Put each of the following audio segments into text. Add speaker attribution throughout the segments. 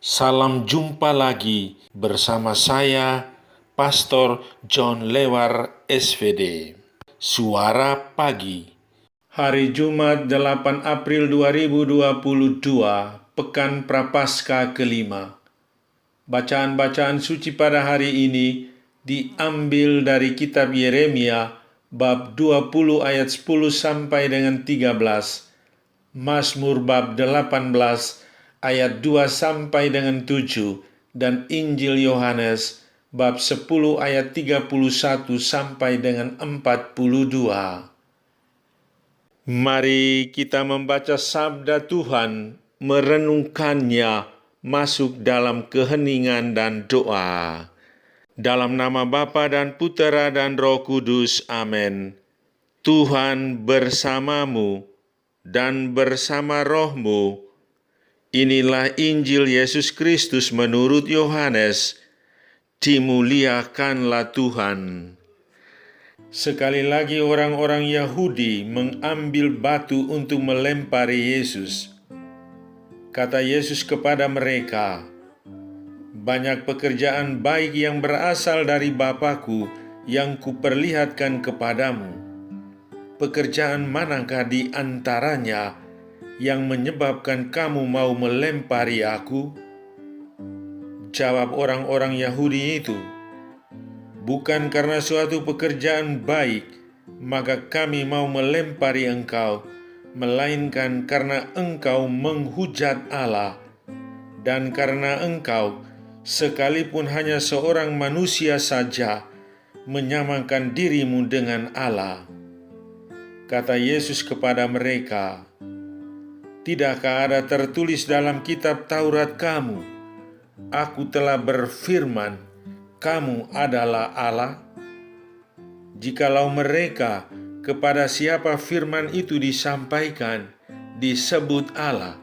Speaker 1: Salam jumpa lagi bersama saya, Pastor John Lewar SVD. Suara Pagi. Hari Jumat 8 April 2022, Pekan Prapaskah kelima. Bacaan-bacaan suci pada hari ini diambil dari kitab Yeremia bab 20 ayat 10 sampai dengan 13, Mazmur bab 18 ayat 2 sampai dengan 7, dan Injil Yohanes bab 10 ayat 31 sampai dengan 42. Mari kita membaca sabda Tuhan, merenungkannya, masuk dalam keheningan dan doa. Dalam nama Bapa dan Putera dan Roh Kudus, amin. Tuhan bersamamu dan bersama rohmu. Inilah Injil Yesus Kristus menurut Yohanes. Dimuliakanlah Tuhan. Sekali lagi orang-orang Yahudi mengambil batu untuk melempari Yesus. Kata Yesus kepada mereka, "Banyak pekerjaan baik yang berasal dari Bapa-Ku yang kuperlihatkan kepadamu. Pekerjaan manakah di antaranya yang menyebabkan kamu mau melempari aku?" Jawab orang-orang Yahudi itu, "Bukan karena suatu pekerjaan baik, maka kami mau melempari engkau, melainkan karena engkau menghujat Allah, dan karena engkau, sekalipun hanya seorang manusia saja, menyamakan dirimu dengan Allah." Kata Yesus kepada mereka, "Tidakkah ada tertulis dalam kitab Taurat kamu, Aku telah berfirman, kamu adalah Allah?" Jikalau mereka kepada siapa firman itu disampaikan, disebut Allah,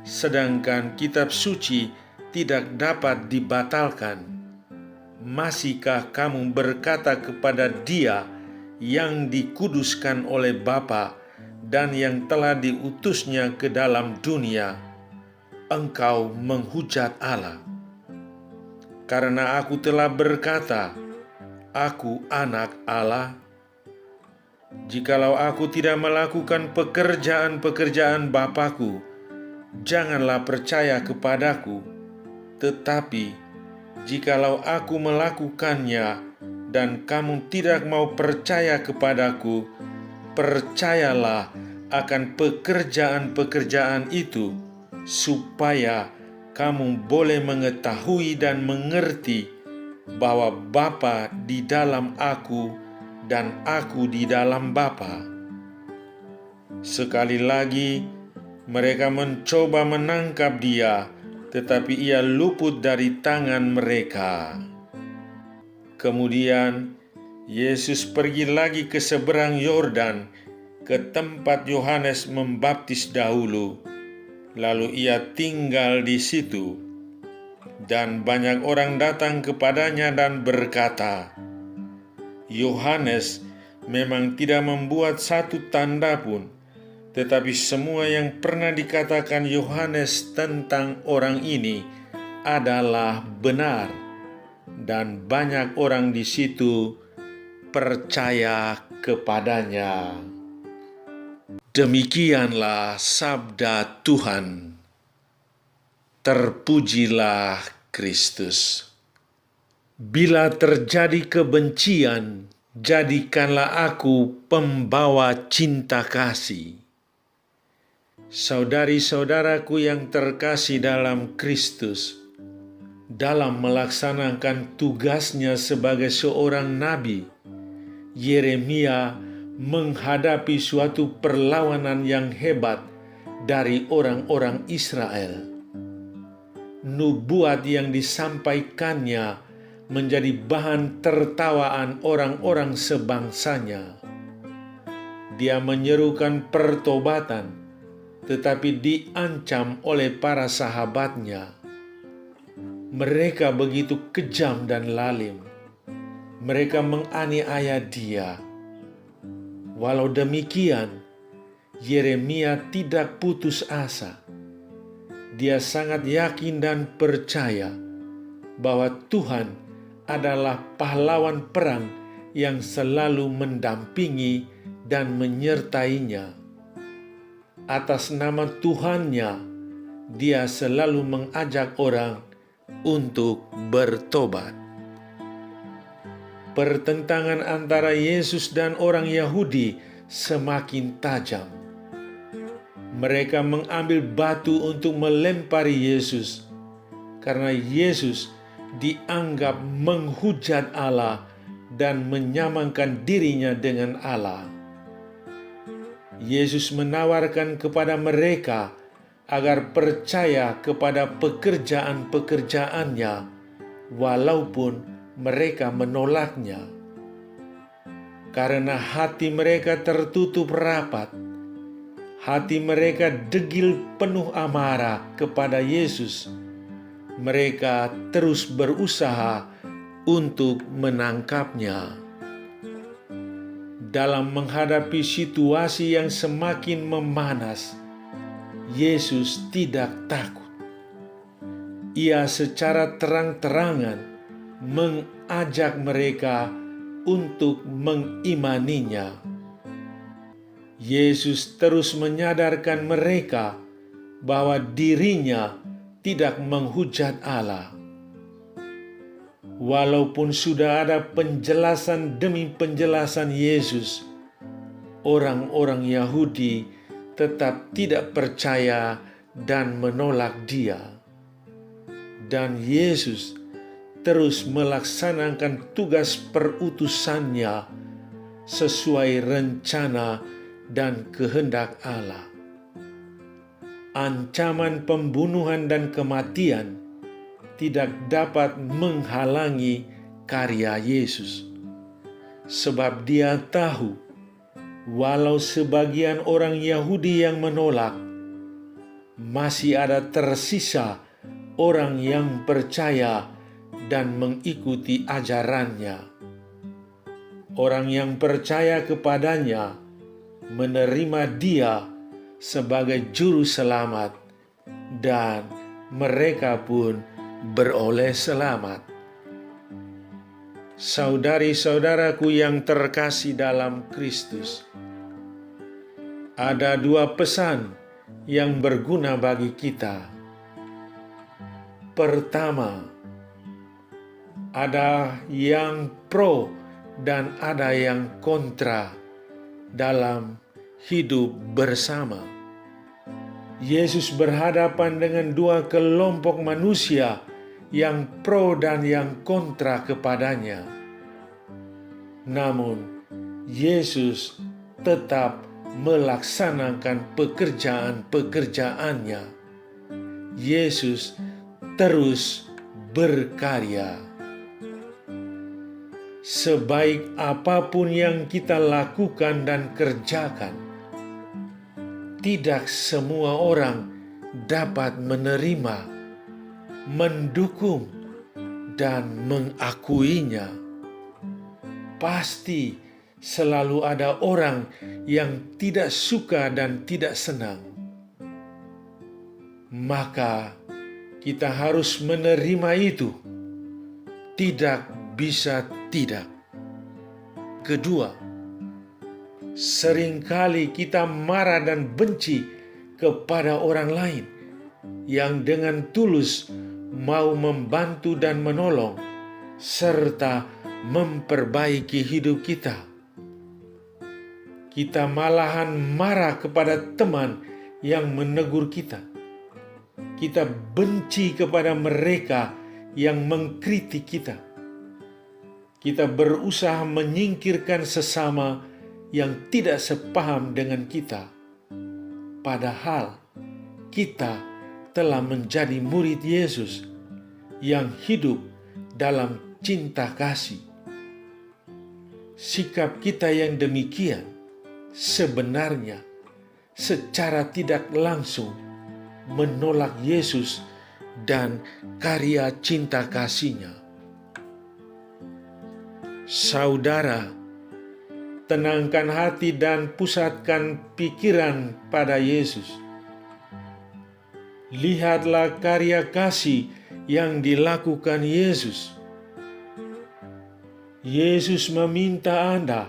Speaker 1: sedangkan kitab suci tidak dapat dibatalkan, masihkah kamu berkata kepada Dia yang dikuduskan oleh Bapa dan yang telah diutusnya ke dalam dunia, engkau menghujat Allah? Karena aku telah berkata, aku anak Allah. Jikalau aku tidak melakukan pekerjaan-pekerjaan Bapa-Ku, janganlah percaya kepadaku. Tetapi jikalau aku melakukannya dan kamu tidak mau percaya kepadaku, percayalah akan pekerjaan-pekerjaan itu, supaya kamu boleh mengetahui dan mengerti bahwa Bapa di dalam aku dan aku di dalam Bapa. Sekali lagi, mereka mencoba menangkap Dia, tetapi Ia luput dari tangan mereka. Kemudian, Yesus pergi lagi ke seberang Yordan, ke tempat Yohanes membaptis dahulu. Lalu Ia tinggal di situ, dan banyak orang datang kepadanya dan berkata, "Yohanes memang tidak membuat satu tanda pun, tetapi semua yang pernah dikatakan Yohanes tentang orang ini adalah benar." Dan banyak orang di situ percaya kepadanya. Demikianlah sabda Tuhan. Terpujilah Kristus. Bila terjadi kebencian, jadikanlah aku pembawa cinta kasih. Saudari-saudaraku yang terkasih dalam Kristus, dalam melaksanakan tugasnya sebagai seorang nabi, Yeremia menghadapi suatu perlawanan yang hebat dari orang-orang Israel. Nubuat yang disampaikannya menjadi bahan tertawaan orang-orang sebangsanya. Dia menyerukan pertobatan, tetapi diancam oleh para sahabatnya. Mereka begitu kejam dan lalim. Mereka menganiaya dia. Walau demikian, Yeremia tidak putus asa. dia sangat yakin dan percaya bahwa Tuhan adalah pahlawan perang yang selalu mendampingi dan menyertainya. Atas nama Tuhannya, dia selalu mengajak orang untuk bertobat. Pertentangan antara Yesus dan orang Yahudi semakin tajam. Mereka mengambil batu untuk melempari Yesus, karena Yesus dianggap menghujat Allah dan menyamakan dirinya dengan Allah. Yesus menawarkan kepada mereka agar percaya kepada pekerjaan-pekerjaannya, walaupun mereka menolaknya. Karena hati mereka tertutup rapat, hati mereka degil penuh amarah kepada Yesus, mereka terus berusaha untuk menangkapnya. Dalam menghadapi situasi yang semakin memanas, Yesus tidak takut. Ia secara terang-terangan mengajak mereka untuk mengimaninya. Yesus terus menyadarkan mereka bahwa dirinya tidak menghujat Allah. Walaupun sudah ada penjelasan demi penjelasan Yesus, orang-orang Yahudi tetap tidak percaya dan menolak Dia. Dan Yesus terus melaksanakan tugas perutusannya sesuai rencana dan kehendak Allah. Ancaman pembunuhan dan kematian tidak dapat menghalangi karya Yesus, sebab Dia tahu walau sebagian orang Yahudi yang menolak, masih ada tersisa orang yang percaya dan mengikuti ajarannya. Orang yang percaya kepadanya menerima Dia sebagai juru selamat, dan mereka pun beroleh selamat. Saudari-saudaraku yang terkasih dalam Kristus, ada dua pesan yang berguna bagi kita. Pertama, ada yang pro dan ada yang kontra dalam hidup bersama. Yesus berhadapan dengan dua kelompok manusia yang pro dan yang kontra kepadanya. Namun, Yesus tetap melaksanakan pekerjaan-pekerjaannya. Yesus terus berkarya. Sebaik apapun yang kita lakukan dan kerjakan, tidak semua orang dapat menerima, mendukung, dan mengakuinya. Pasti selalu ada orang yang tidak suka dan tidak senang. Maka kita harus menerima itu. Tidak bisa tidak. Kedua, seringkali kita marah dan benci kepada orang lain yang dengan tulus mau membantu dan menolong serta memperbaiki hidup kita. Kita malahan marah kepada teman yang menegur kita. Kita benci kepada mereka yang mengkritik kita. Kita berusaha menyingkirkan sesama yang tidak sepaham dengan kita. Padahal kita telah menjadi murid Yesus yang hidup dalam cinta kasih. Sikap kita yang demikian sebenarnya secara tidak langsung menolak Yesus dan karya cinta kasih-Nya. Saudara, tenangkan hati dan pusatkan pikiran pada Yesus. Lihatlah karya kasih yang dilakukan Yesus. Yesus meminta Anda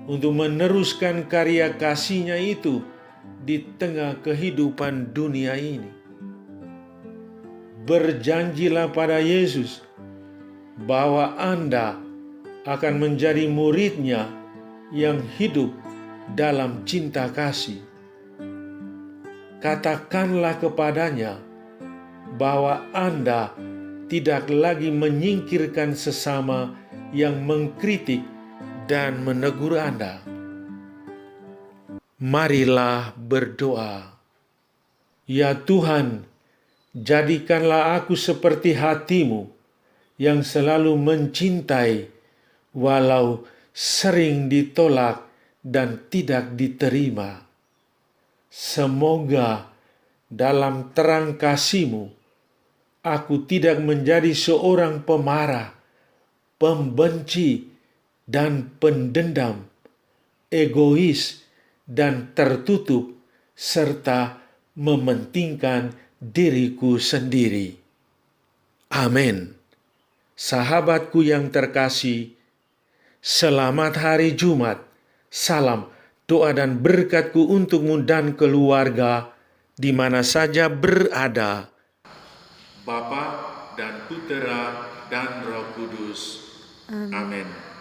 Speaker 1: untuk meneruskan karya kasih-Nya itu di tengah kehidupan dunia ini. Berjanjilah pada Yesus bahwa Anda akan menjadi murid-Nya yang hidup dalam cinta kasih. Katakanlah kepadanya bahwa Anda tidak lagi menyingkirkan sesama yang mengkritik dan menegur Anda. Marilah berdoa. Ya Tuhan, jadikanlah aku seperti hati-Mu yang selalu mencintai walau sering ditolak dan tidak diterima. Semoga dalam terang kasih-Mu, aku tidak menjadi seorang pemarah, pembenci, dan pendendam, egois, dan tertutup, serta mementingkan diriku sendiri. Amin. Sahabatku yang terkasih, selamat hari Jumat. Salam doa dan berkatku untukmu dan keluarga di mana saja berada. Bapa dan Putera dan Roh Kudus. Amin.